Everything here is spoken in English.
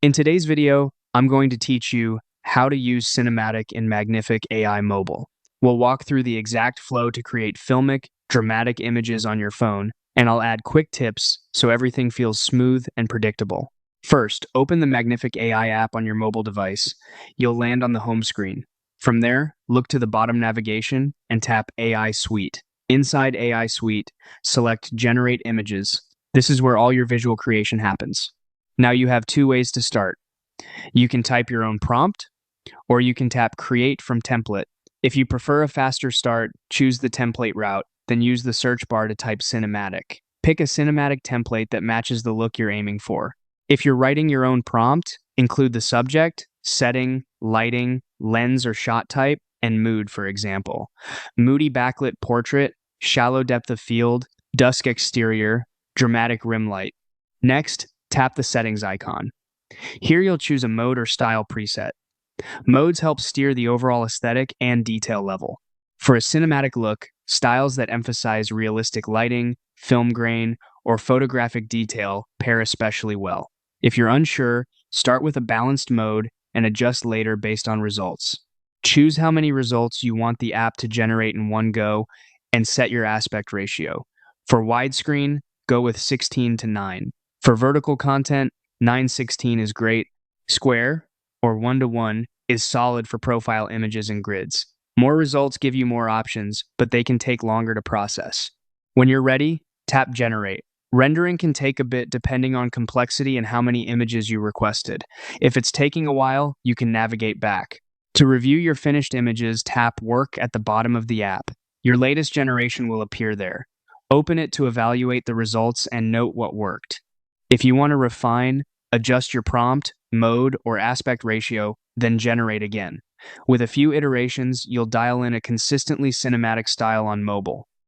In today's video, I'm going to teach you how to use Cinematic in Magnific AI Mobile. We'll walk through the exact flow to create filmic, dramatic images on your phone, and I'll add quick tips so everything feels smooth and predictable. First, open the Magnific AI app on your mobile device. You'll land on the home screen. From there, look to the bottom navigation and tap AI Suite. Inside AI Suite, select Generate Images. This is where all your visual creation happens. Now you have two ways to start. You can type your own prompt, or you can tap Create from Template. If you prefer a faster start, choose the template route, then use the search bar to type Cinematic. Pick a cinematic template that matches the look you're aiming for. If you're writing your own prompt, include the subject, setting, lighting, lens or shot type, and mood, for example. Moody backlit portrait, shallow depth of field, dusk exterior, dramatic rim light. Next, tap the settings icon. Here you'll choose a mode or style preset. Modes help steer the overall aesthetic and detail level. For a cinematic look, styles that emphasize realistic lighting, film grain, or photographic detail pair especially well. If you're unsure, start with a balanced mode and adjust later based on results. Choose how many results you want the app to generate in one go and set your aspect ratio. For widescreen, go with 16:9. For vertical content, 9:16 is great. Square, or 1:1, is solid for profile images and grids. More results give you more options, but they can take longer to process. When you're ready, tap Generate. Rendering can take a bit depending on complexity and how many images you requested. If it's taking a while, you can navigate back. To review your finished images, tap Work at the bottom of the app. Your latest generation will appear there. Open it to evaluate the results and note what worked. If you want to refine, adjust your prompt, mode, or aspect ratio, then generate again. With a few iterations, you'll dial in a consistently cinematic style on mobile.